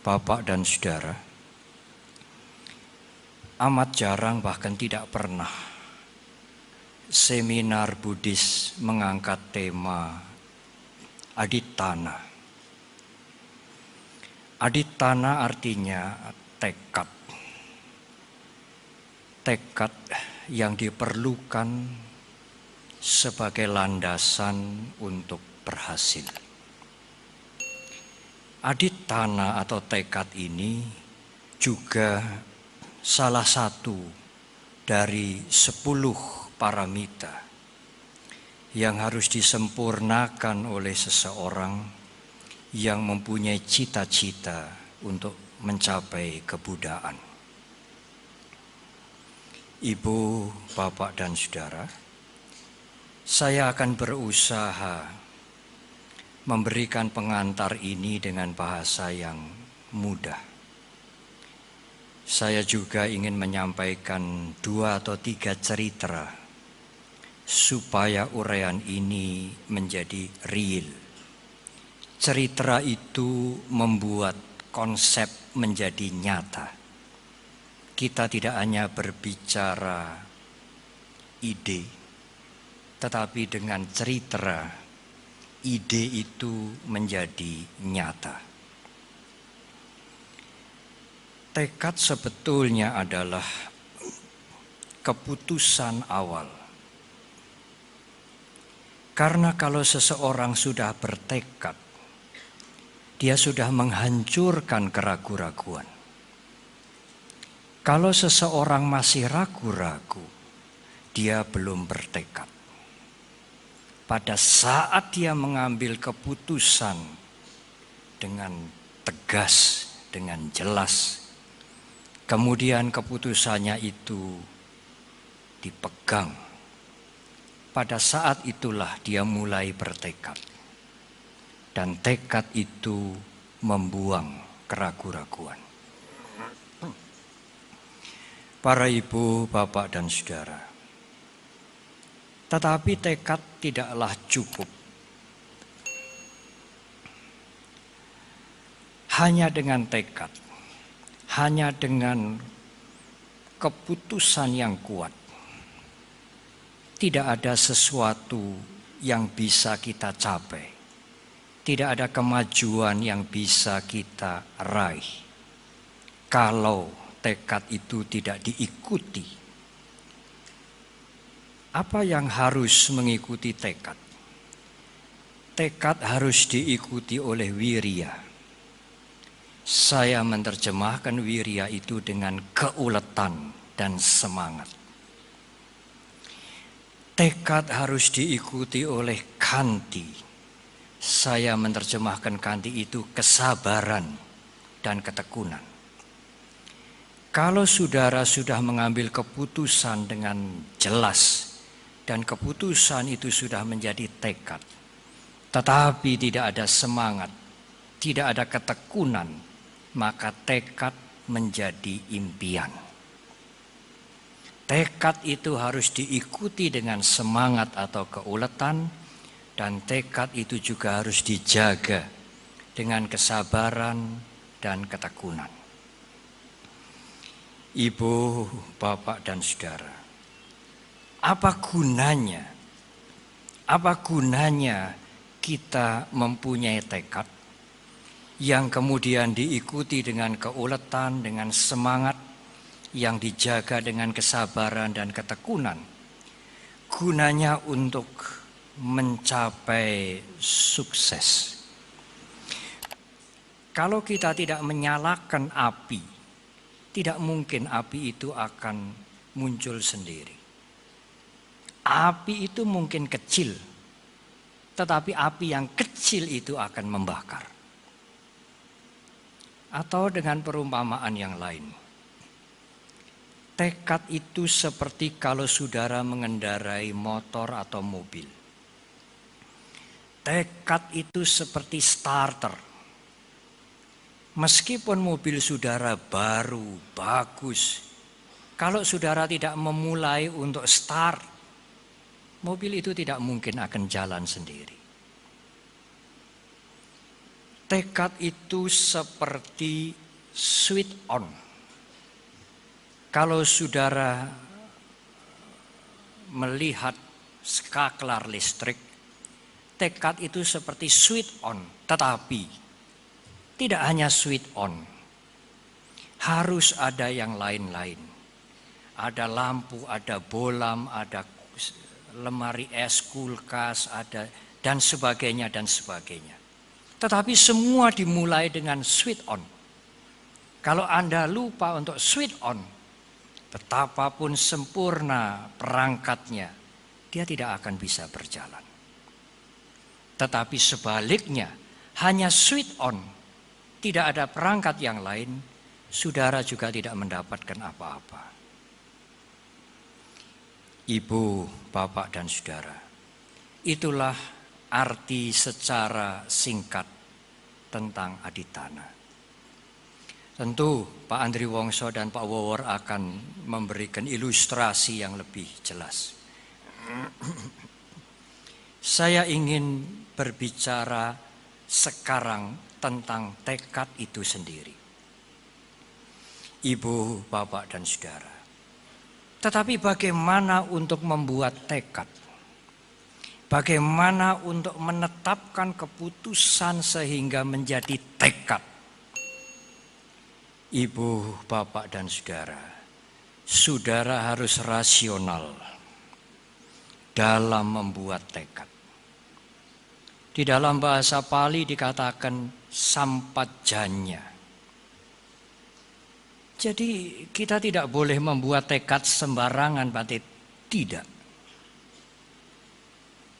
Bapak dan Saudara, amat jarang bahkan tidak pernah seminar Buddhis mengangkat tema aditthana. Aditthana artinya tekad. Tekad yang diperlukan sebagai landasan untuk berhasil. Aditthana atau tekad ini juga salah satu dari 10 paramita yang harus disempurnakan oleh seseorang yang mempunyai cita-cita untuk mencapai kebuddhaan. Ibu, Bapak, dan Saudara, saya akan berusaha memberikan pengantar ini dengan bahasa yang mudah. Saya juga ingin menyampaikan 2 atau 3 cerita supaya uraian ini menjadi real. Cerita itu membuat konsep menjadi nyata. Kita tidak hanya berbicara ide, tetapi dengan cerita ide itu menjadi nyata. Tekad sebetulnya adalah keputusan awal. Karena kalau seseorang sudah bertekad, dia sudah menghancurkan keraguan-raguan. Kalau seseorang masih ragu-ragu, dia belum bertekad. Pada saat dia mengambil keputusan dengan tegas, dengan jelas, kemudian keputusannya itu dipegang. Pada saat itulah dia mulai bertekad. Dan tekad itu membuang keraguan-raguan. Para ibu, bapak, dan saudara, tetapi tekad tidaklah cukup. Hanya dengan tekad, hanya dengan keputusan yang kuat, tidak ada sesuatu yang bisa kita capai. Tidak ada kemajuan yang bisa kita raih kalau tekad itu tidak diikuti. Apa yang harus mengikuti tekad? Tekad harus diikuti oleh wirya. Saya menerjemahkan wirya itu dengan keuletan dan semangat. Tekad harus diikuti oleh khanti. Saya menerjemahkan khanti itu kesabaran dan ketekunan. Kalau saudara sudah mengambil keputusan dengan jelas, dan keputusan itu sudah menjadi tekad, tetapi tidak ada semangat, tidak ada ketekunan, maka tekad menjadi impian. Tekad itu harus diikuti dengan semangat atau keuletan, dan tekad itu juga harus dijaga dengan kesabaran dan ketekunan. Ibu, bapak, dan saudara, apa gunanya kita mempunyai tekad yang kemudian diikuti dengan keuletan, dengan semangat, yang dijaga dengan kesabaran dan ketekunan? Gunanya untuk mencapai sukses. Kalau kita tidak menyalakan api, tidak mungkin api itu akan muncul sendiri. Api itu mungkin kecil, tetapi api yang kecil itu akan membakar. Atau dengan perumpamaan yang lain, tekad itu seperti kalau saudara mengendarai motor atau mobil. Tekad itu seperti starter. Meskipun mobil saudara baru, bagus, kalau saudara tidak memulai untuk start, mobil itu tidak mungkin akan jalan sendiri. Tekad itu seperti switch on. Kalau saudara melihat skaklar listrik, tekad itu seperti switch on. Tetapi tidak hanya switch on, harus ada yang lain-lain. Ada lampu, ada bolam, ada lemari es, kulkas, ada dan sebagainya dan sebagainya. Tetapi semua dimulai dengan switch on. Kalau Anda lupa untuk switch on, betapapun sempurna perangkatnya, dia tidak akan bisa berjalan. Tetapi sebaliknya, hanya switch on, tidak ada perangkat yang lain, saudara juga tidak mendapatkan apa-apa. Ibu, bapak, dan saudara, itulah arti secara singkat tentang aditana. Tentu Pak Andri Wongso dan Pak Wowor akan memberikan ilustrasi yang lebih jelas. Saya ingin berbicara sekarang tentang tekad itu sendiri. Ibu, bapak, dan saudara. Tetapi bagaimana untuk membuat tekad? Bagaimana untuk menetapkan keputusan sehingga menjadi tekad? Ibu, bapak, dan saudara, saudara harus rasional dalam membuat tekad. Di dalam bahasa Pali dikatakan sampajanya. Jadi kita tidak boleh membuat tekad sembarangan, berarti tidak.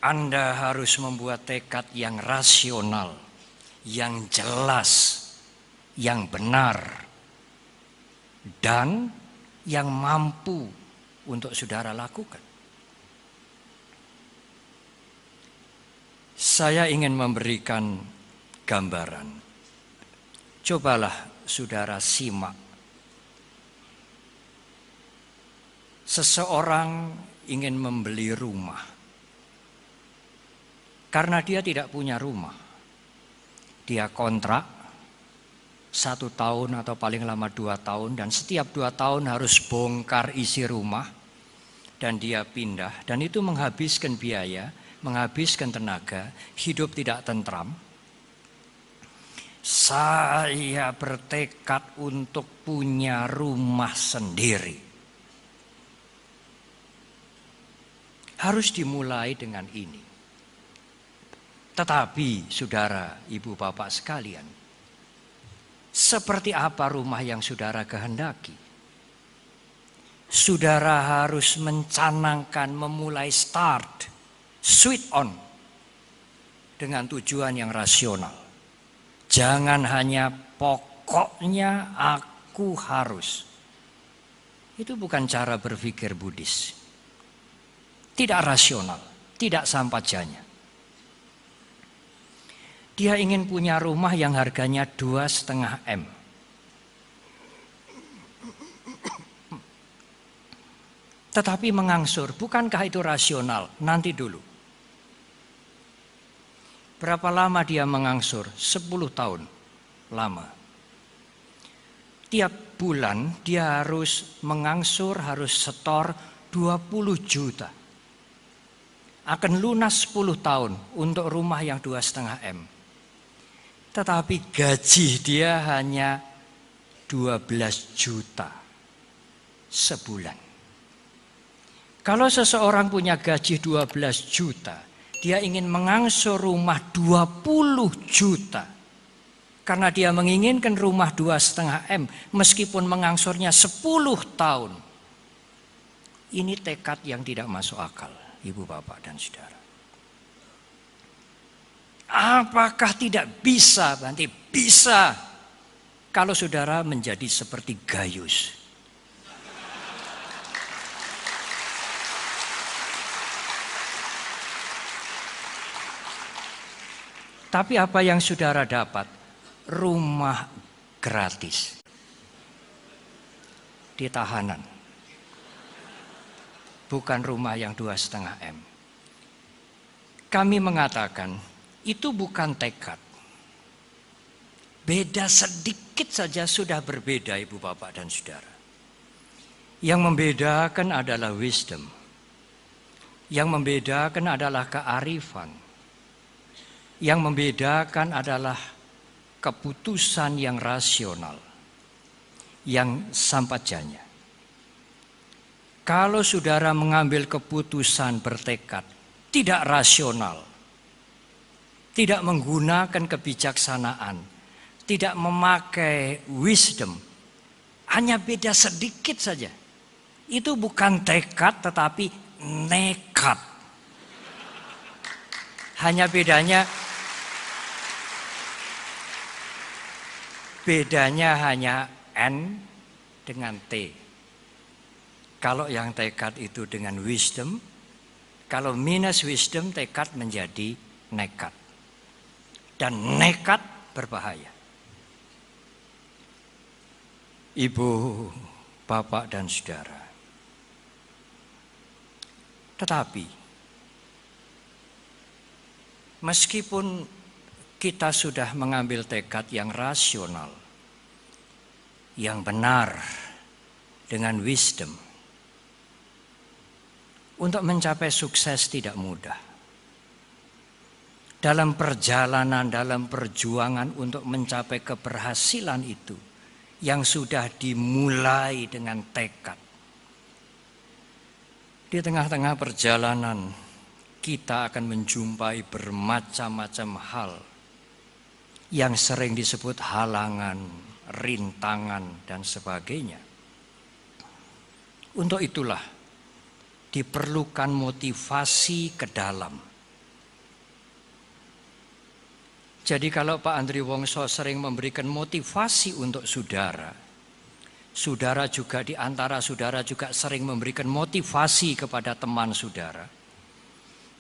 Anda harus membuat tekad yang rasional, yang jelas, yang benar, dan yang mampu untuk saudara lakukan. Saya ingin memberikan gambaran. Cobalah saudara simak. Seseorang ingin membeli rumah. Karena dia tidak punya rumah. Dia kontrak 1 tahun atau paling lama 2 tahun. Dan setiap 2 tahun harus bongkar isi rumah. Dan dia pindah. Dan itu menghabiskan biaya, menghabiskan tenaga, hidup tidak tentram. Saya bertekad untuk punya rumah sendiri. Harus dimulai dengan ini. Tetapi saudara, ibu bapak sekalian, seperti apa rumah yang saudara kehendaki? Saudara harus mencanangkan, memulai start, switch on dengan tujuan yang rasional. Jangan hanya pokoknya aku harus. Itu bukan cara berpikir Buddhis. Tidak rasional, tidak sampajanya. Dia ingin punya rumah yang harganya 2,5 M. Tetapi mengangsur, bukankah itu rasional? Nanti dulu. Berapa lama dia mengangsur? 10 tahun. Lama. Tiap bulan dia harus mengangsur, harus setor 20 juta. Akan lunas 10 tahun untuk rumah yang 2,5 M. Tetapi gaji dia hanya 12 juta sebulan. Kalau seseorang punya gaji 12 juta, dia ingin mengangsur rumah 20 juta. Karena dia menginginkan rumah 2,5 M, meskipun mengangsurnya 10 tahun. Ini tekad yang tidak masuk akal, ibu bapak dan saudara. Apakah tidak bisa? Nanti bisa. Kalau saudara menjadi seperti Gayus. Tapi apa yang saudara dapat? Rumah gratis. Di tahanan. Bukan rumah yang 2,5 M. Kami mengatakan, itu bukan tekad. Beda sedikit saja sudah berbeda, Ibu, Bapak, dan Saudara. Yang membedakan adalah wisdom. Yang membedakan adalah kearifan. Yang membedakan adalah keputusan yang rasional, yang sampajanya. Kalau saudara mengambil keputusan bertekad, tidak rasional, tidak menggunakan kebijaksanaan, tidak memakai wisdom, hanya beda sedikit saja. Itu bukan tekad tetapi nekat. Hanya bedanya hanya N dengan T. Kalau yang tekad itu dengan wisdom, kalau minus wisdom, tekad menjadi nekat. Dan nekat berbahaya. Ibu, Bapak, dan Saudara. Tetapi, meskipun kita sudah mengambil tekad yang rasional, yang benar, dengan wisdom, untuk mencapai sukses tidak mudah. Dalam perjalanan, dalam perjuangan untuk mencapai keberhasilan itu, yang sudah dimulai dengan tekad. Di tengah-tengah perjalanan, kita akan menjumpai bermacam-macam hal yang sering disebut halangan, rintangan, dan sebagainya. Untuk itulah diperlukan motivasi ke dalam. Jadi kalau Pak Andri Wongso sering memberikan motivasi untuk saudara, saudara juga di antara saudara juga sering memberikan motivasi kepada teman saudara,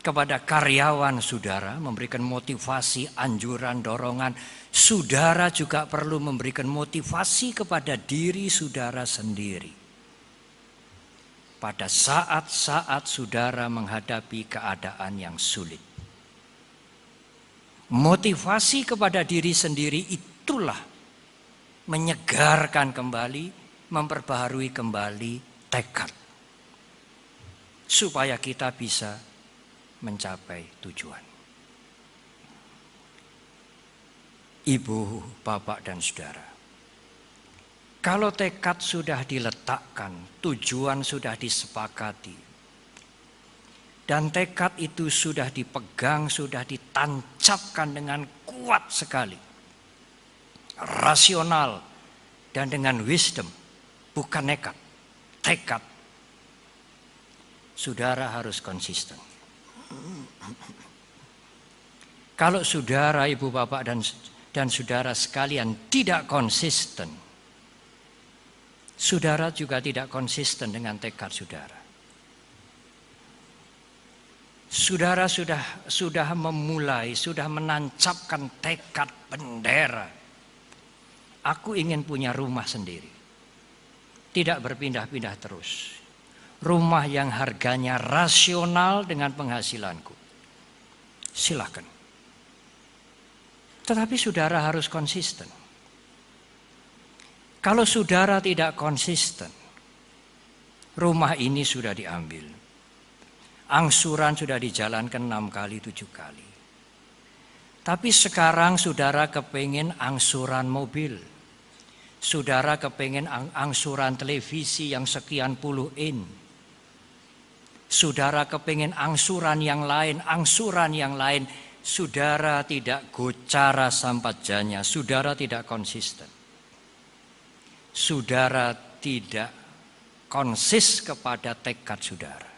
kepada karyawan saudara, memberikan motivasi, anjuran, dorongan. Saudara juga perlu memberikan motivasi kepada diri saudara sendiri. Pada saat-saat saudara menghadapi keadaan yang sulit. Motivasi kepada diri sendiri itulah menyegarkan kembali, memperbaharui kembali tekad. Supaya kita bisa mencapai tujuan. Ibu, Bapak, dan Saudara. Kalau tekad sudah diletakkan, tujuan sudah disepakati, dan tekad itu sudah dipegang, sudah ditancapkan dengan kuat sekali. Rasional dan dengan wisdom, bukan nekat, tekad. Saudara harus konsisten. Kalau saudara, ibu, bapak, dan saudara sekalian tidak konsisten, saudara juga tidak konsisten dengan tekad saudara. Saudara sudah memulai, sudah menancapkan tekad bendera. Aku ingin punya rumah sendiri. Tidak berpindah-pindah terus. Rumah yang harganya rasional dengan penghasilanku. Silakan. Tetapi saudara harus konsisten. Kalau saudara tidak konsisten, rumah ini sudah diambil. Angsuran sudah dijalankan 6 kali, 7 kali. Tapi sekarang saudara kepingin angsuran mobil. Saudara kepingin angsuran televisi yang sekian puluh in. Saudara kepingin angsuran yang lain, Saudara tidak gocara sampajanya, saudara tidak konsisten. Saudara tidak konsis kepada tekad saudara.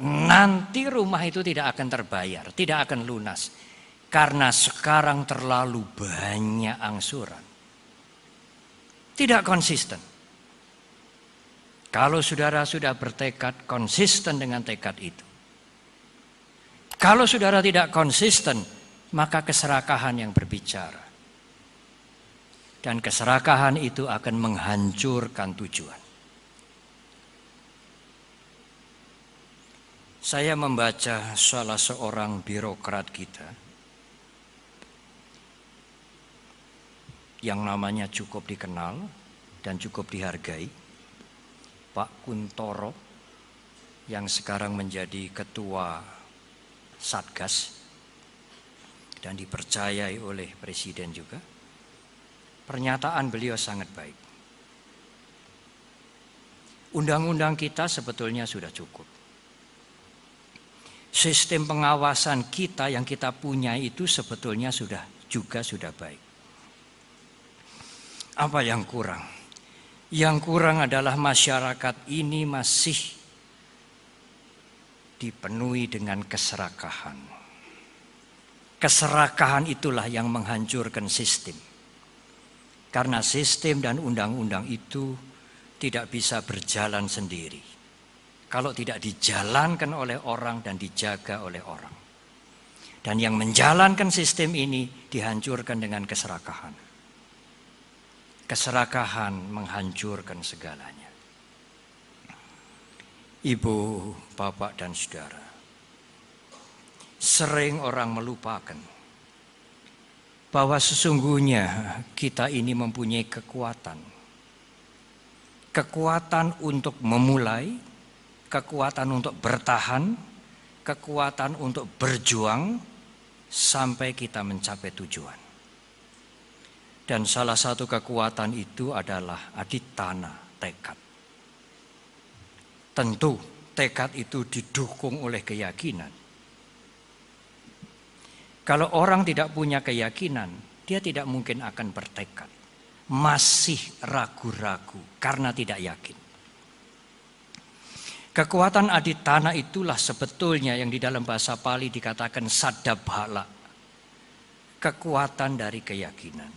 Nanti rumah itu tidak akan terbayar, tidak akan lunas. Karena sekarang terlalu banyak angsuran. Tidak konsisten. Kalau saudara sudah bertekad konsisten dengan tekad itu. Kalau saudara tidak konsisten, maka keserakahan yang berbicara. Dan keserakahan itu akan menghancurkan tujuan. Saya membaca salah seorang birokrat kita yang namanya cukup dikenal dan cukup dihargai, Pak Kuntoro, yang sekarang menjadi ketua Satgas dan dipercayai oleh Presiden juga. Pernyataan beliau sangat baik. Undang-undang kita sebetulnya sudah cukup. Sistem pengawasan kita yang kita punya itu sebetulnya sudah baik. Apa yang kurang? Yang kurang adalah masyarakat ini masih dipenuhi dengan keserakahan. Keserakahan itulah yang menghancurkan sistem. Karena sistem dan undang-undang itu tidak bisa berjalan sendiri kalau tidak dijalankan oleh orang dan dijaga oleh orang. Dan yang menjalankan sistem ini dihancurkan dengan keserakahan. Keserakahan menghancurkan segalanya. Ibu, bapak, dan saudara, sering orang melupakan bahwa sesungguhnya kita ini mempunyai kekuatan. Kekuatan untuk memulai, kekuatan untuk bertahan, kekuatan untuk berjuang sampai kita mencapai tujuan. Dan salah satu kekuatan itu adalah aditana, tekad. Tentu tekad itu didukung oleh keyakinan. Kalau orang tidak punya keyakinan, dia tidak mungkin akan bertekad. Masih ragu-ragu karena tidak yakin. Kekuatan aditana itulah sebetulnya yang di dalam bahasa Pali dikatakan sadabhala. Kekuatan dari keyakinan.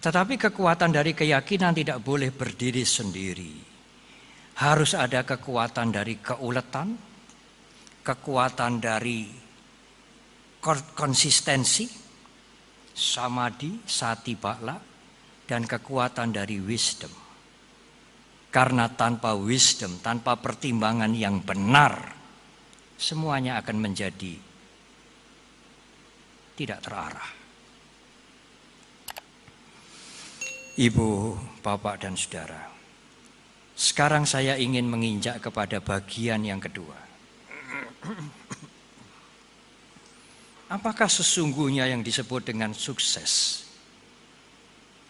Tetapi kekuatan dari keyakinan tidak boleh berdiri sendiri. Harus ada kekuatan dari keuletan, kekuatan dari konsistensi, samadhi, sati bala, dan kekuatan dari wisdom. Karena tanpa wisdom, tanpa pertimbangan yang benar, semuanya akan menjadi tidak terarah. Ibu, bapak, dan saudara, sekarang saya ingin menginjak kepada bagian yang kedua. Apakah sesungguhnya yang disebut dengan sukses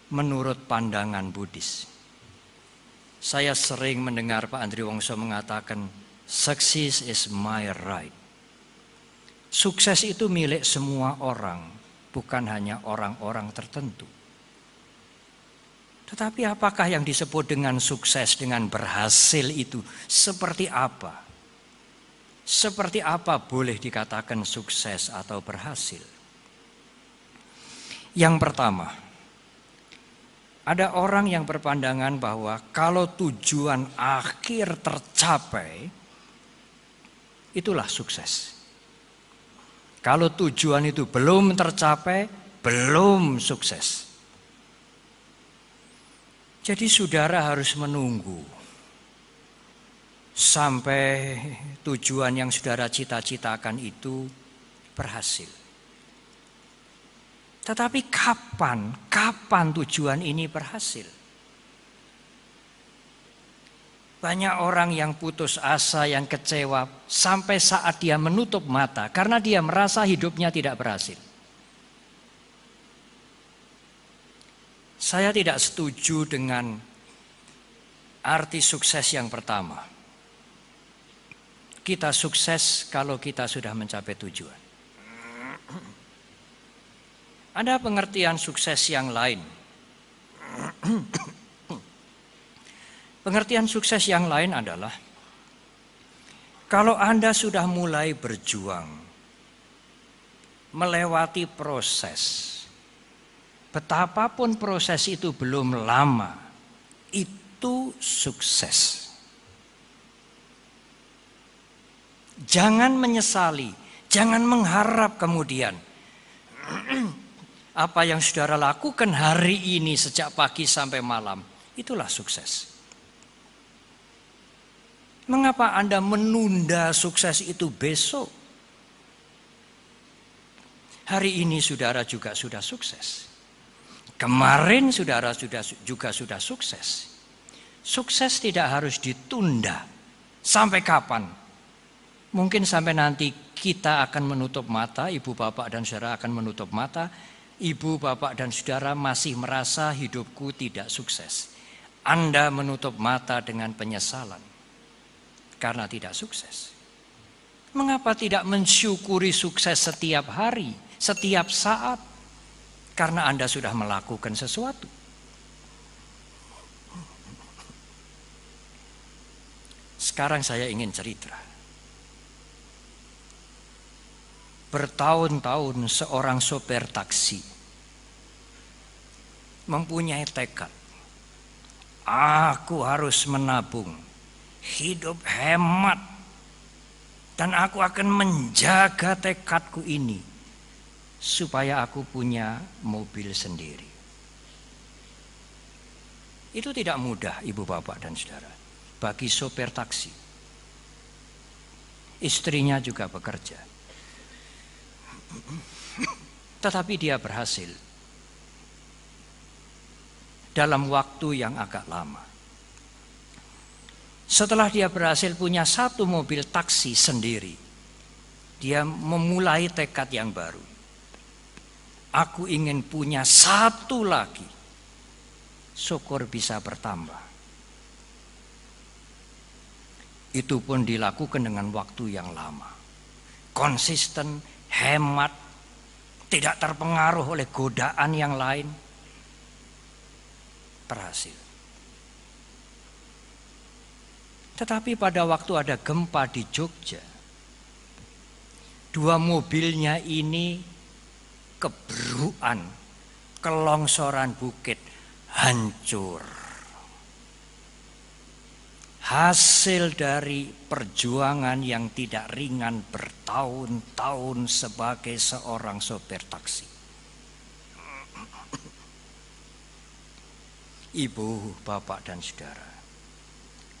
menurut pandangan Buddhis? Saya sering mendengar Pak Andri Wongso mengatakan, success is my right. Sukses itu milik semua orang, bukan hanya orang-orang tertentu. Tetapi apakah yang disebut dengan sukses, dengan berhasil itu seperti apa? Seperti apa boleh dikatakan sukses atau berhasil? Yang pertama, ada orang yang berpandangan bahwa kalau tujuan akhir tercapai, itulah sukses. Kalau tujuan itu belum tercapai, belum sukses. Jadi saudara harus menunggu sampai tujuan yang saudara cita-citakan itu berhasil. Tetapi kapan tujuan ini berhasil? Banyak orang yang putus asa, yang kecewa sampai saat dia menutup mata karena dia merasa hidupnya tidak berhasil. Saya tidak setuju dengan arti sukses yang pertama. Kita sukses kalau kita sudah mencapai tujuan. Ada pengertian sukses yang lain. Pengertian sukses yang lain adalah kalau Anda sudah mulai berjuang, melewati proses, betapapun proses itu belum lama, itu sukses. Jangan menyesali, jangan mengharap kemudian apa yang saudara lakukan hari ini sejak pagi sampai malam, itulah sukses. Mengapa Anda menunda sukses itu besok? Hari ini saudara juga sudah sukses. Kemarin saudara juga sudah sukses. Sukses tidak harus ditunda. Sampai kapan? Mungkin sampai nanti kita akan menutup mata, ibu bapak dan saudara akan menutup mata. Ibu bapak dan saudara masih merasa hidupku tidak sukses. Anda menutup mata dengan penyesalan karena tidak sukses. Mengapa tidak mensyukuri sukses setiap hari, setiap saat? Karena Anda sudah melakukan sesuatu. Sekarang saya ingin cerita. Bertahun-tahun seorang sopir taksi mempunyai tekad. Aku harus menabung, hidup hemat, dan aku akan menjaga tekadku ini supaya aku punya mobil sendiri. Itu tidak mudah, ibu bapak dan saudara, bagi sopir taksi. Istrinya juga bekerja, tetapi dia berhasil dalam waktu yang agak lama. Setelah dia berhasil punya satu mobil taksi sendiri, dia memulai tekad yang baru. Aku ingin punya satu lagi, syukur bisa bertambah. Itu pun dilakukan dengan waktu yang lama. Konsisten, hemat, tidak terpengaruh oleh godaan yang lain. Berhasil. Tetapi pada waktu ada gempa di Jogja, dua mobilnya ini kebruan, kelongsoran bukit, hancur. Hasil dari perjuangan yang tidak ringan bertahun-tahun sebagai seorang sopir taksi. Ibu, bapak dan saudara,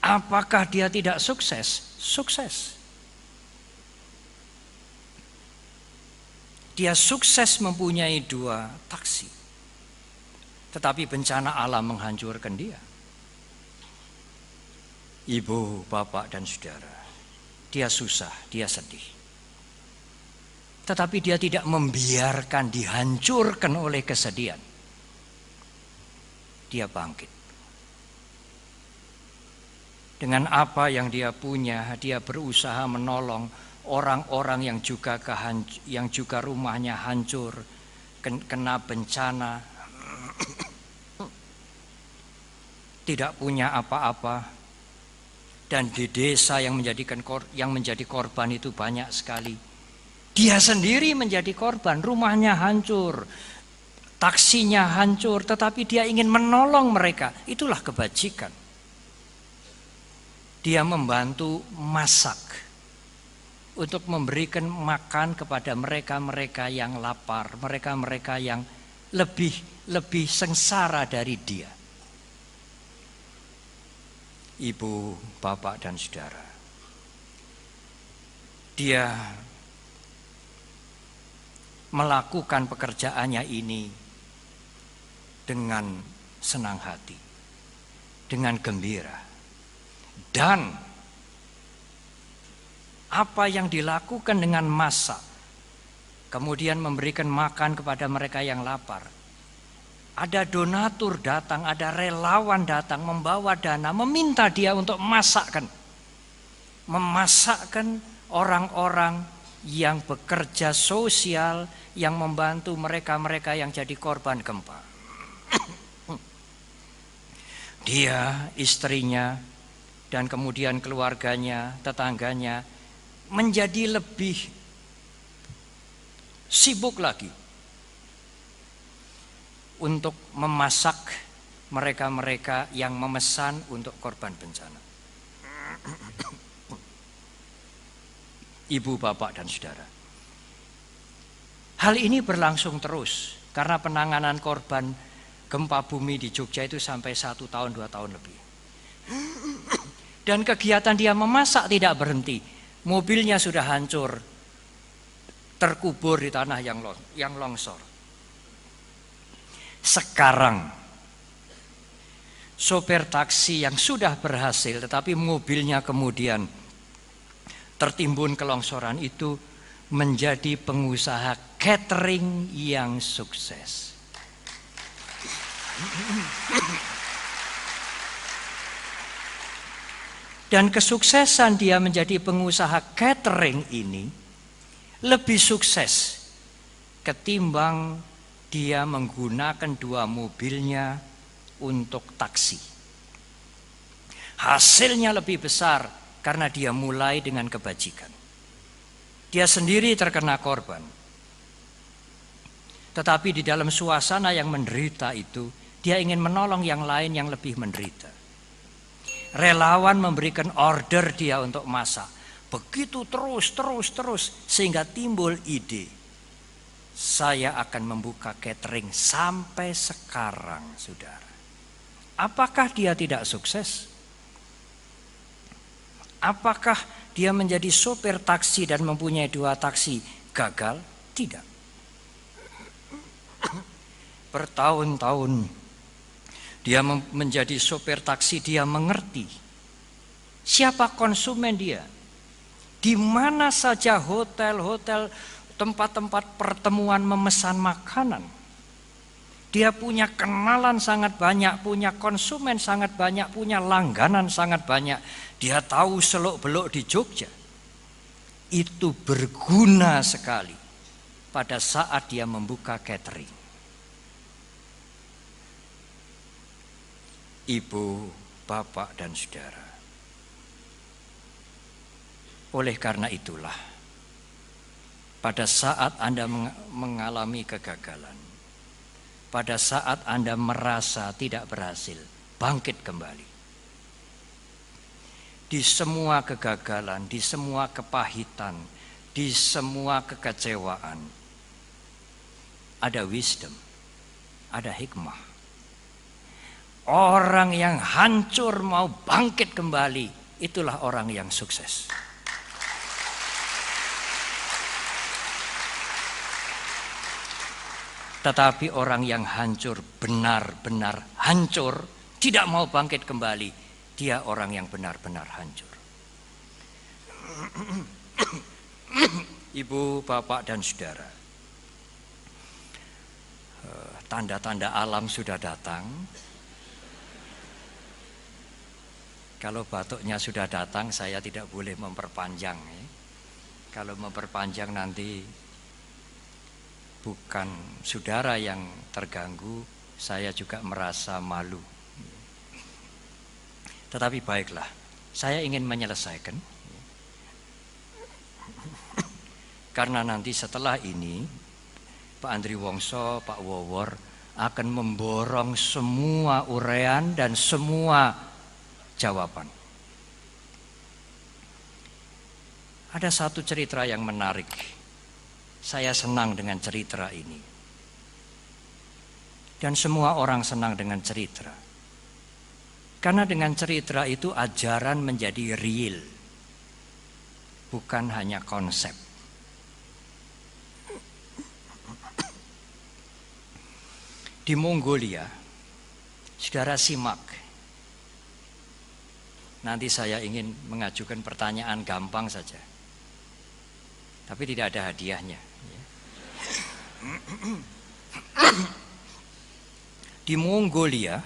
apakah dia tidak sukses? Sukses. Dia sukses mempunyai dua taksi. Tetapi bencana alam menghancurkan dia. Ibu, bapak dan saudara, dia susah, dia sedih. Tetapi dia tidak membiarkan dihancurkan oleh kesedihan. Dia bangkit. Dengan apa yang dia punya, dia berusaha menolong orang-orang yang juga rumahnya hancur, kena bencana, tidak punya apa-apa, dan di desa yang menjadi korban itu banyak sekali. Dia sendiri menjadi korban, rumahnya hancur, taksinya hancur, tetapi dia ingin menolong mereka. Itulah kebajikan. Dia membantu masak untuk memberikan makan kepada mereka-mereka yang lapar, mereka-mereka yang lebih sengsara dari dia. Ibu, bapak dan saudara, dia melakukan pekerjaannya ini dengan senang hati, dengan gembira, dan apa yang dilakukan dengan masak, kemudian memberikan makan kepada mereka yang lapar. Ada donatur datang, ada relawan datang membawa dana, meminta dia untuk memasakkan orang-orang yang bekerja sosial, yang membantu mereka-mereka yang jadi korban gempa. Dia, istrinya, dan kemudian keluarganya, tetangganya menjadi lebih sibuk lagi untuk memasak mereka-mereka yang memesan untuk korban bencana. Ibu, bapak, dan saudara, hal ini berlangsung terus karena penanganan korban gempa bumi di Jogja itu sampai 1 tahun 2 tahun lebih. Dan kegiatan dia memasak tidak berhenti. Mobilnya sudah hancur, terkubur di tanah yang longsor. Sekarang sopir taksi yang sudah berhasil tetapi mobilnya kemudian tertimbun kelongsoran itu menjadi pengusaha catering yang sukses. Dan kesuksesan dia menjadi pengusaha catering ini lebih sukses ketimbang dia menggunakan 2 mobilnya untuk taksi. Hasilnya lebih besar karena dia mulai dengan kebajikan. Dia sendiri terkena korban. Tetapi di dalam suasana yang menderita itu, dia ingin menolong yang lain yang lebih menderita. Relawan memberikan order dia untuk masak. Begitu terus sehingga timbul ide. Saya akan membuka catering sampai sekarang, saudara. Apakah dia tidak sukses? Apakah dia menjadi sopir taksi dan mempunyai 2 taksi gagal? Tidak. Bertahun-tahun dia menjadi sopir taksi, dia mengerti siapa konsumen dia. Di mana saja hotel-hotel, tempat-tempat pertemuan memesan makanan. Dia punya kenalan sangat banyak, punya konsumen sangat banyak, punya langganan sangat banyak. Dia tahu seluk-beluk di Jogja. Itu berguna sekali pada saat dia membuka catering. Ibu, bapak, dan saudara. Oleh karena itulah, pada saat Anda mengalami kegagalan, pada saat Anda merasa tidak berhasil, bangkit kembali. Di semua kegagalan, di semua kepahitan, di semua kekecewaan, ada wisdom, ada hikmah. Orang yang hancur mau bangkit kembali, itulah orang yang sukses. Tetapi orang yang hancur, benar-benar hancur, tidak mau bangkit kembali, dia orang yang benar-benar hancur. Ibu, bapak, dan saudara, tanda-tanda alam sudah datang. Kalau batuknya sudah datang, saya tidak boleh memperpanjang. Kalau memperpanjang nanti bukan saudara yang terganggu, saya juga merasa malu. Tetapi baiklah, saya ingin menyelesaikan. Karena nanti setelah ini, Pak Andri Wongso, Pak Wowor akan memborong semua uraian dan semua jawaban. Ada satu cerita yang menarik. Saya senang dengan cerita ini. Dan semua orang senang dengan cerita. Karena dengan cerita itu ajaran menjadi real. Bukan hanya konsep. Di Mongolia, saudara simak. Nanti saya ingin mengajukan pertanyaan gampang saja. Tapi tidak ada hadiahnya. Di Mongolia,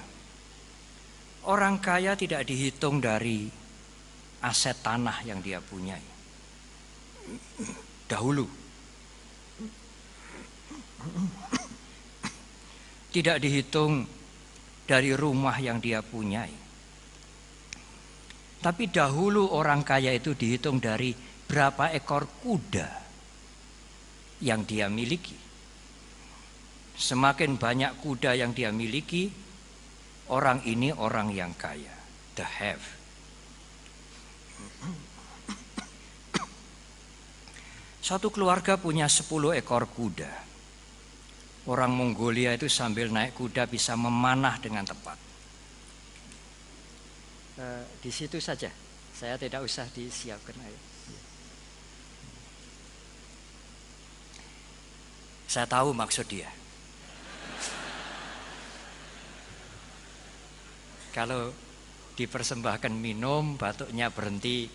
orang kaya tidak dihitung dari aset tanah yang dia punyai. Dahulu. Tidak dihitung dari rumah yang dia punyai. Tapi dahulu orang kaya itu dihitung dari berapa ekor kuda yang dia miliki. Semakin banyak kuda yang dia miliki, orang ini orang yang kaya, the have. Satu keluarga punya 10 ekor kuda. Orang Mongolia itu sambil naik kuda bisa memanah dengan tepat. Di situ saja, saya tidak usah disiapkan air. Saya tahu maksud dia. Kalau dipersembahkan minum, batuknya berhenti,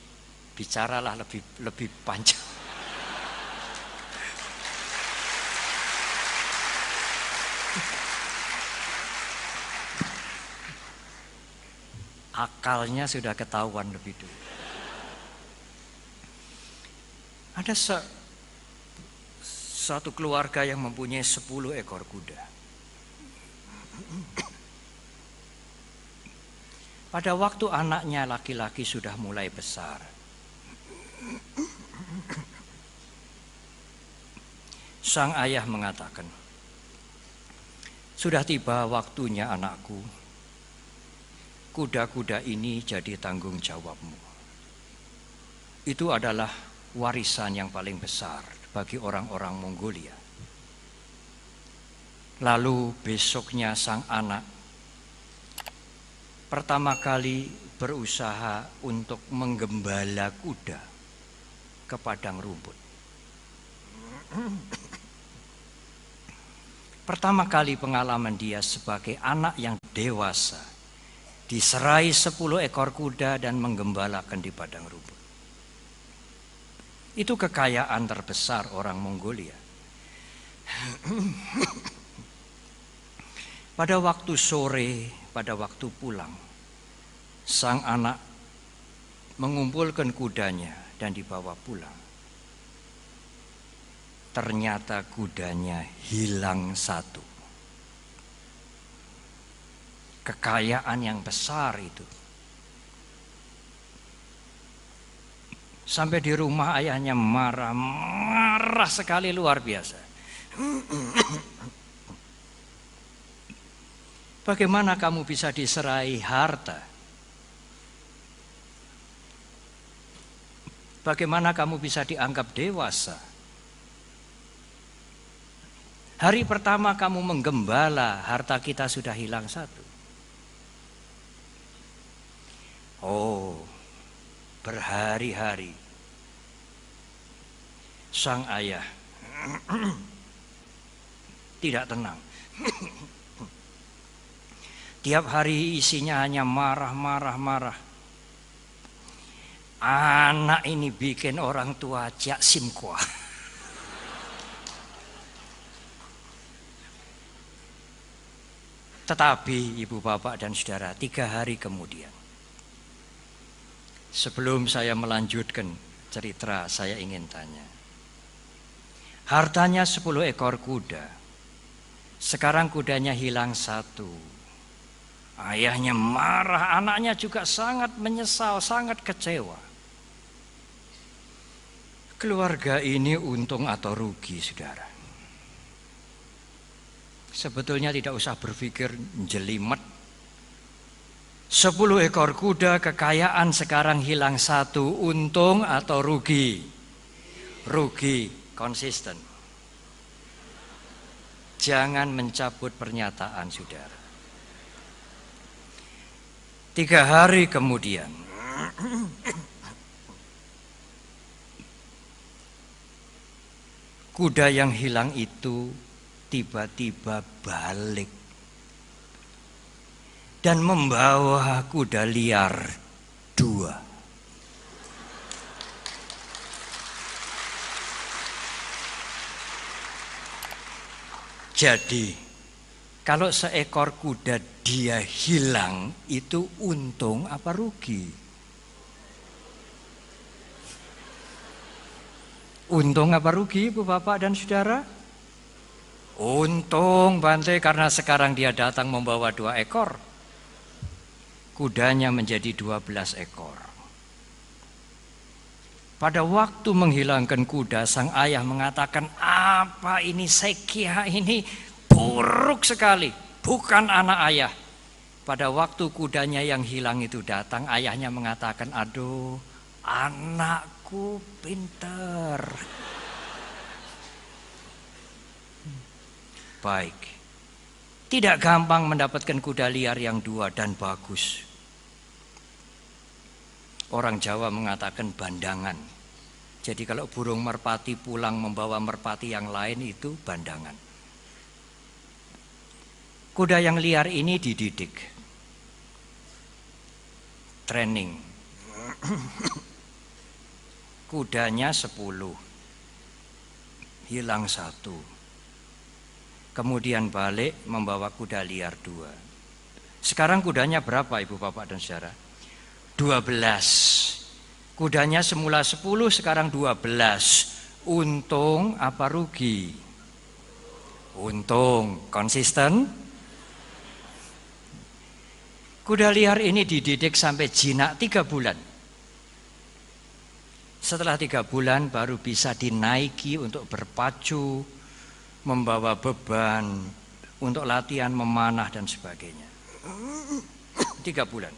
bicaralah lebih panjang. Akalnya sudah ketahuan lebih dulu. Ada satu keluarga yang mempunyai 10 ekor kuda. Pada waktu anaknya laki-laki sudah mulai besar, sang ayah mengatakan, "Sudah tiba waktunya anakku, kuda-kuda ini jadi tanggung jawabmu." Itu adalah warisan yang paling besar bagi orang-orang Mongolia. Lalu besoknya sang anak pertama kali berusaha untuk menggembala kuda ke padang rumput. Pertama kali pengalaman dia sebagai anak yang dewasa, diserai 10 ekor kuda dan menggembalakan di padang rumput. Itu kekayaan terbesar orang Mongolia. Pada waktu sore, pada waktu pulang, sang anak mengumpulkan kudanya dan dibawa pulang. Ternyata kudanya hilang satu. Kekayaan yang besar itu. Sampai di rumah ayahnya marah sekali, luar biasa. Bagaimana kamu bisa diserai harta? Bagaimana kamu bisa dianggap dewasa? Hari pertama kamu menggembala, harta kita sudah hilang satu. Oh, berhari-hari sang ayah tidak tenang. Tiap hari isinya hanya marah. Anak ini bikin orang tua jak simkwa. Tetapi ibu bapak dan saudara, 3 hari kemudian, sebelum saya melanjutkan cerita, saya ingin tanya. Hartanya 10 ekor kuda. Sekarang kudanya hilang satu. Ayahnya marah, anaknya juga sangat menyesal, sangat kecewa. Keluarga ini untung atau rugi, saudara? Sebetulnya tidak usah berpikir jelimet. 10 ekor kuda kekayaan sekarang hilang satu, untung atau rugi? Rugi, konsisten. Jangan mencabut pernyataan, saudara. 3 hari kemudian, kuda yang hilang itu tiba-tiba balik dan membawa kuda liar 2. Jadi kalau seekor kuda dia hilang, itu untung apa rugi? Untung apa rugi, Ibu Bapak dan Saudara? Untung, Bante, karena sekarang dia datang membawa 2 ekor. Kudanya menjadi 12 ekor. Pada waktu menghilangkan kuda, sang ayah mengatakan, "Apa ini, Sekia ini buruk sekali, bukan anak ayah." Pada waktu kudanya yang hilang itu datang, ayahnya mengatakan, "Aduh, anakku pintar." Baik, tidak gampang mendapatkan kuda liar yang 2 dan bagus. Orang Jawa mengatakan bandangan. Jadi kalau burung merpati pulang membawa merpati yang lain itu bandangan. Kuda yang liar ini dididik. training. Kudanya 10, hilang 1. Kemudian balik membawa kuda liar 2. Sekarang kudanya berapa Ibu Bapak dan Saudara? 12. Kudanya semula 10, sekarang 12. Untung apa rugi? Untung. Konsisten? Kuda liar ini dididik sampai jinak 3 bulan. Setelah 3 bulan baru bisa dinaiki untuk berpacu, membawa beban, untuk latihan memanah dan sebagainya. 3 bulan.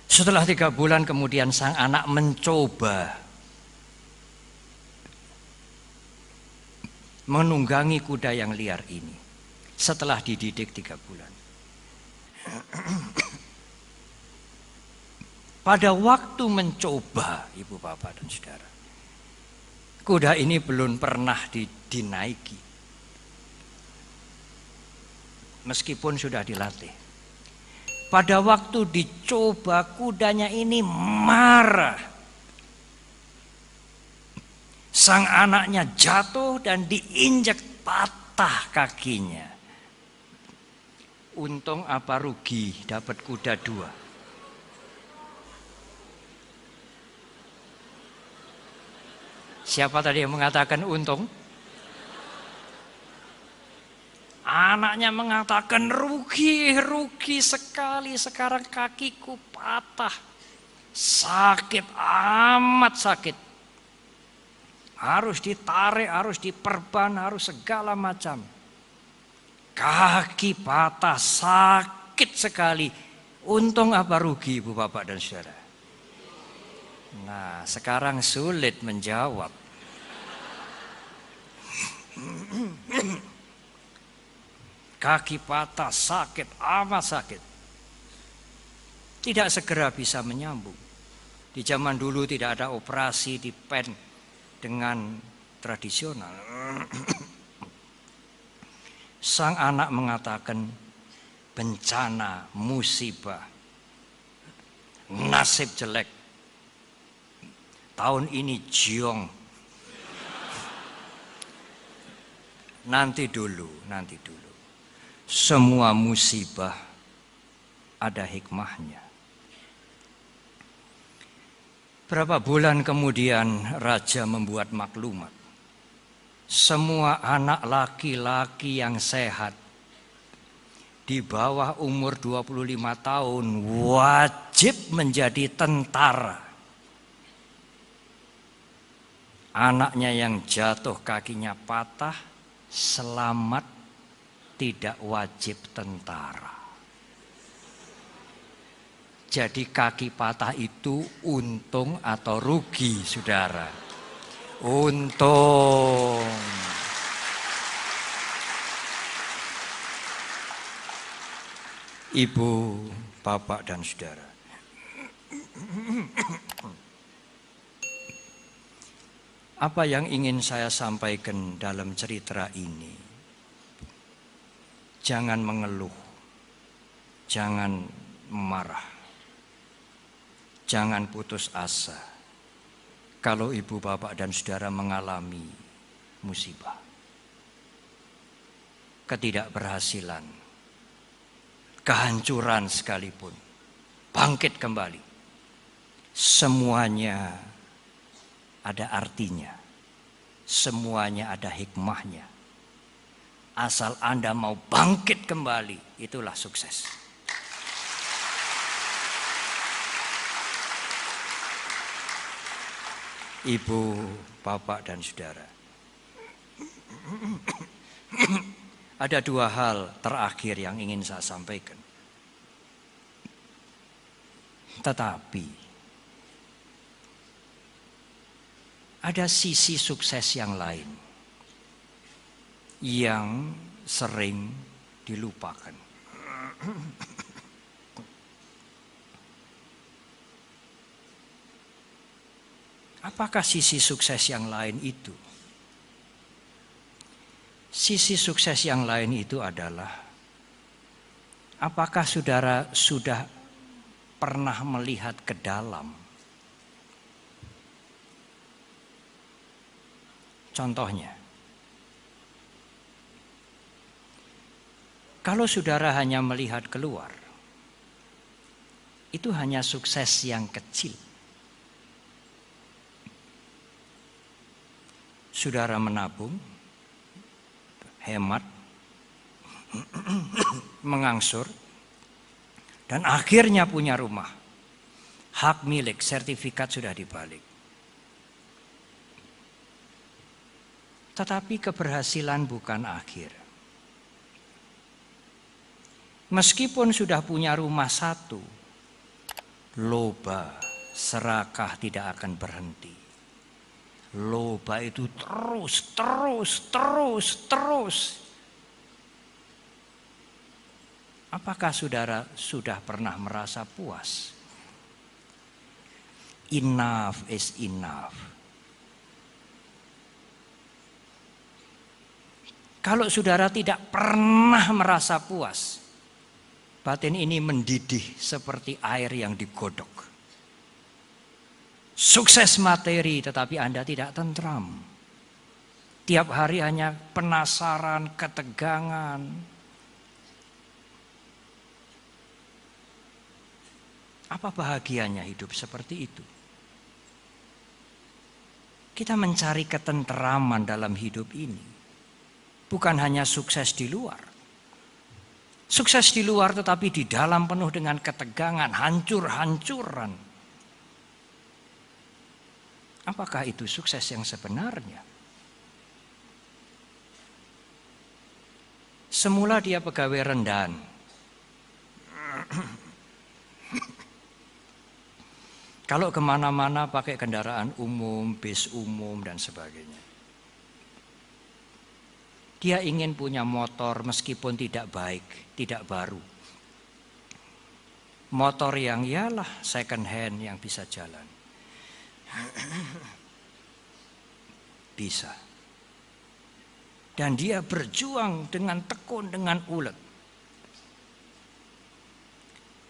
Setelah 3 bulan kemudian sang anak mencoba menunggangi kuda yang liar ini. Setelah dididik 3 bulan. Pada waktu mencoba, Ibu Bapak dan Saudara, kuda ini belum pernah dinaiki. Meskipun sudah dilatih. Pada waktu dicoba, kudanya ini marah. Sang anaknya jatuh dan diinjak patah kakinya. Untung apa rugi dapat kuda 2? Siapa tadi yang mengatakan untung? Anaknya mengatakan rugi sekali, sekarang kakiku patah. Sakit, amat sakit. Harus ditarik, harus diperban, harus segala macam. Kaki patah, sakit sekali. Untung apa rugi Ibu Bapak dan Saudara? Nah, sekarang sulit menjawab. Kaki patah, sakit, amat sakit. Tidak segera bisa menyambung. Di zaman dulu tidak ada operasi di pen dengan tradisional. Sang anak mengatakan bencana, musibah, nasib jelek. Tahun ini jiong. Nanti dulu. Semua musibah ada hikmahnya. Berapa bulan kemudian raja membuat maklumat. Semua anak laki-laki yang sehat di bawah umur 25 tahun wajib menjadi tentara. Anaknya yang jatuh kakinya patah, selamat, tidak wajib tentara. Jadi kaki patah itu untung atau rugi, saudara? Untung. Ibu, bapak dan saudara. Apa yang ingin saya sampaikan dalam cerita ini? Jangan mengeluh, jangan marah, jangan putus asa. Kalau ibu, bapak, dan saudara mengalami musibah, ketidakberhasilan, kehancuran sekalipun, bangkit kembali. Semuanya ada artinya, semuanya ada hikmahnya. Asal Anda mau bangkit kembali, itulah sukses. Ibu, bapak, dan saudara. Ada 2 hal terakhir yang ingin saya sampaikan. Tetapi ada sisi sukses yang lain yang sering dilupakan. Apakah sisi sukses yang lain itu? Sisi sukses yang lain itu adalah, apakah saudara sudah pernah melihat ke dalam. Contohnya, kalau saudara hanya melihat keluar, itu hanya sukses yang kecil. Saudara menabung, hemat, mengangsur, dan akhirnya punya rumah. Hak milik, sertifikat sudah dibalik. Tetapi keberhasilan bukan akhir. Meskipun sudah punya rumah satu, loba, serakah tidak akan berhenti. Loba itu terus. Apakah saudara sudah pernah merasa puas? Enough is enough. Kalau saudara tidak pernah merasa puas, batin ini mendidih seperti air yang digodok. Sukses materi tetapi Anda tidak tentram. Tiap hari hanya penasaran, ketegangan. Apa bahagianya hidup seperti itu? Kita mencari ketenteraman dalam hidup ini. Bukan hanya sukses di luar. Sukses di luar tetapi di dalam penuh dengan ketegangan, hancur-hancuran. Apakah itu sukses yang sebenarnya? Semula dia pegawai rendahan. Kalau kemana-mana pakai kendaraan umum, bis umum dan sebagainya. Dia ingin punya motor meskipun tidak baik, tidak baru. Motor yang ialah second hand yang bisa jalan. Bisa. Dan dia berjuang dengan tekun, dengan ulet.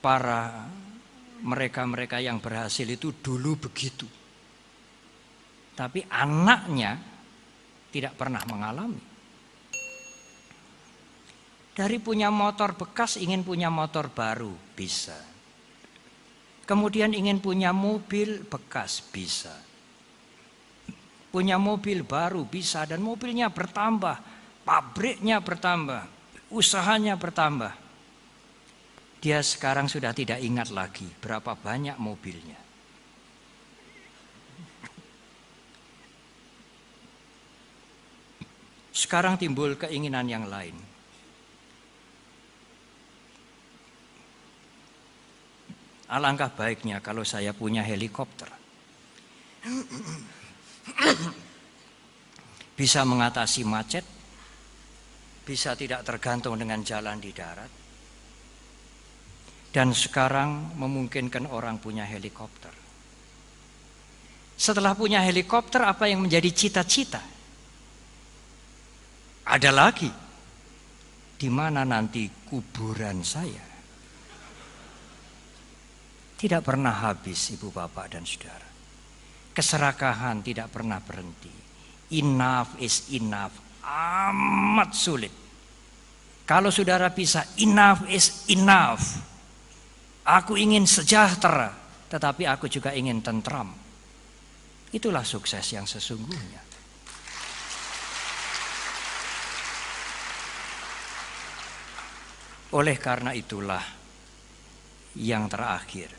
Para mereka-mereka yang berhasil itu dulu begitu. Tapi anaknya tidak pernah mengalami. Dari punya motor bekas ingin punya motor baru, bisa. Kemudian ingin punya mobil bekas, bisa. Punya mobil baru, bisa. Dan mobilnya bertambah, pabriknya bertambah, usahanya bertambah. Dia sekarang sudah tidak ingat lagi berapa banyak mobilnya. Sekarang timbul keinginan yang lain. Alangkah baiknya kalau saya punya helikopter. Bisa mengatasi macet, bisa tidak tergantung dengan jalan di darat. Dan sekarang memungkinkan orang punya helikopter. Setelah punya helikopter, apa yang menjadi cita-cita? Ada lagi. Di mana nanti kuburan saya? Tidak pernah habis ibu bapak dan saudara. Keserakahan tidak pernah berhenti. Enough is enough. Amat sulit. Kalau saudara bisa enough is enough. Aku ingin sejahtera, tetapi aku juga ingin tentram. Itulah sukses yang sesungguhnya. Oleh karena itulah yang terakhir.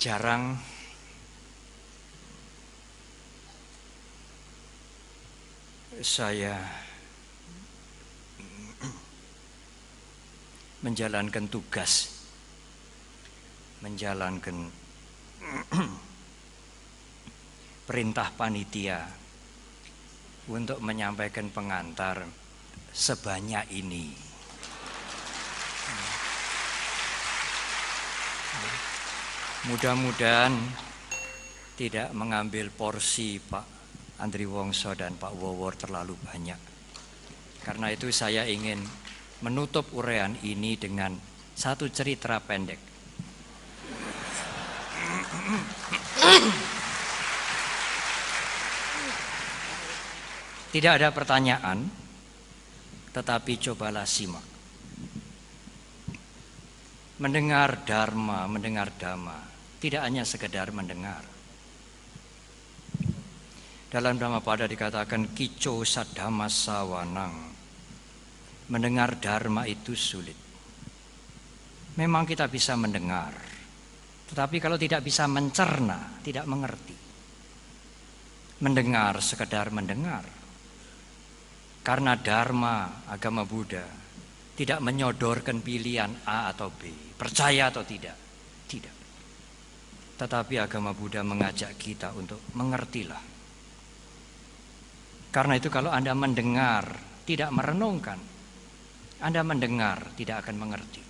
Jarang saya menjalankan tugas, menjalankan perintah panitia untuk menyampaikan pengantar sebanyak ini. Mudah-mudahan tidak mengambil porsi Pak Andri Wongso dan Pak Wowor terlalu banyak. Karena itu saya ingin menutup uraian ini dengan satu cerita pendek. Tidak ada pertanyaan, tetapi cobalah simak. Mendengar dharma, mendengar dhamma, tidak hanya sekedar mendengar. Dalam Dhammapada dikatakan kico sadhamma sawanang. Mendengar dharma itu sulit. Memang kita bisa mendengar, tetapi kalau tidak bisa mencerna, tidak mengerti. Mendengar sekedar mendengar. Karena dharma agama Buddha tidak menyodorkan pilihan A atau B, percaya atau tidak. Tidak. Tetapi agama Buddha mengajak kita untuk mengertilah. Karena itu kalau Anda mendengar, tidak merenungkan, Anda mendengar, tidak akan mengerti.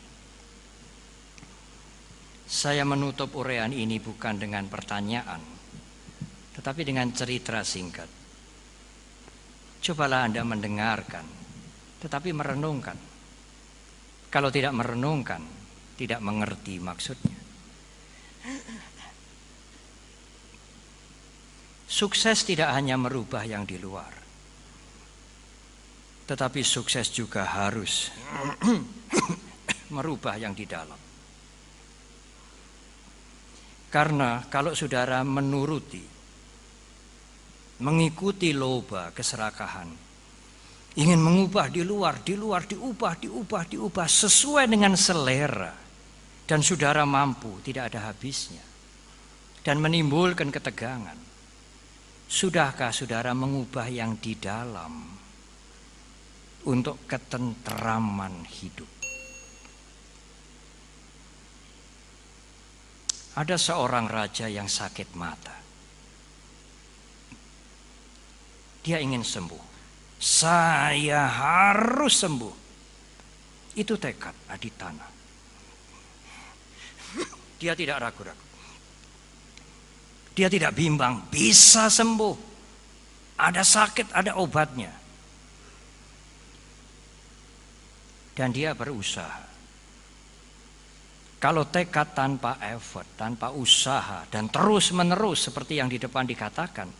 Saya menutup uraian ini bukan dengan pertanyaan, tetapi dengan cerita singkat. Cobalah Anda mendengarkan, tetapi merenungkan. Kalau tidak merenungkan, tidak mengerti maksudnya. Sukses tidak hanya merubah yang di luar, tetapi sukses juga harus merubah yang di dalam. Karena kalau saudara menuruti, mengikuti loba keserakahan, ingin mengubah di luar, diubah sesuai dengan selera, dan saudara mampu, tidak ada habisnya, dan menimbulkan ketegangan. Sudahkah saudara mengubah yang di dalam untuk ketenteraman hidup? Ada seorang raja yang sakit mata. Dia ingin sembuh. Saya harus sembuh. Itu tekad aditana. Dia tidak ragu-ragu. Dia tidak bimbang, bisa sembuh. Ada sakit, ada obatnya. Dan dia berusaha. Kalau tekad tanpa effort, tanpa usaha, dan terus-menerus seperti yang di depan dikatakan,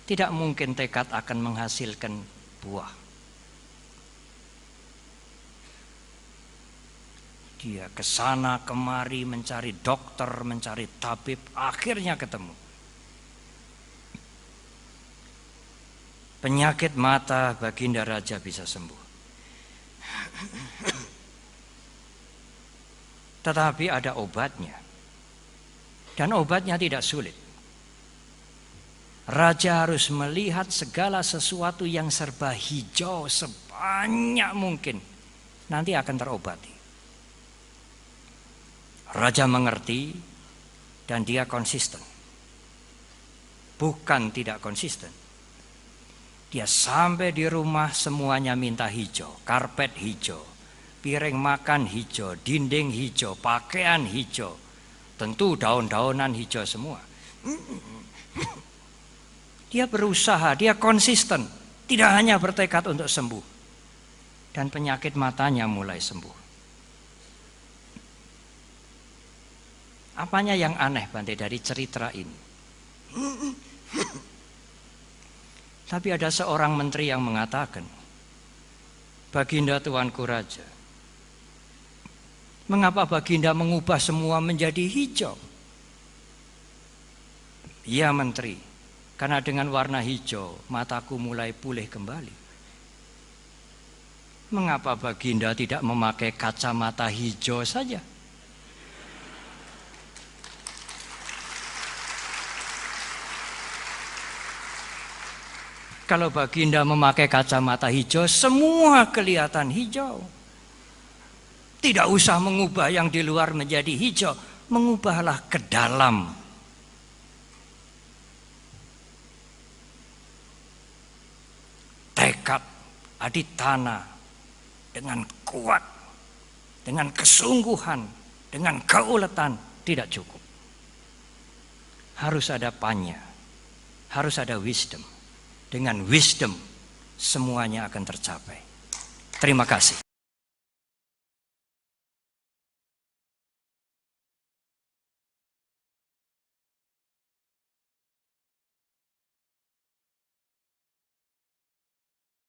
tidak mungkin tekad akan menghasilkan buah. Dia kesana kemari mencari dokter, mencari tabib, akhirnya ketemu. Penyakit mata Baginda Raja bisa sembuh. Tetapi ada obatnya. Dan obatnya tidak sulit. Raja harus melihat segala sesuatu yang serba hijau sebanyak mungkin. Nanti akan terobati. Raja mengerti dan dia konsisten. Bukan tidak konsisten. Dia sampai di rumah semuanya minta hijau. Karpet hijau, piring makan hijau, dinding hijau, pakaian hijau. Tentu daun-daunan hijau semua. Dia berusaha, dia konsisten, tidak hanya bertekad untuk sembuh. Dan penyakit matanya mulai sembuh. Apanya yang aneh Bante dari cerita ini? Tapi ada seorang menteri yang mengatakan, Baginda Tuanku Raja, mengapa Baginda mengubah semua menjadi hijau? Ya menteri, karena dengan warna hijau, mataku mulai pulih kembali. Mengapa Baginda tidak memakai kacamata hijau saja? Kalau Baginda memakai kacamata hijau, semua kelihatan hijau. Tidak usah mengubah yang di luar menjadi hijau, mengubahlah ke dalam. Tekad aditana dengan kuat, dengan kesungguhan, dengan keuletan tidak cukup. Harus ada panya, harus ada wisdom. Dengan wisdom semuanya akan tercapai. Terima kasih.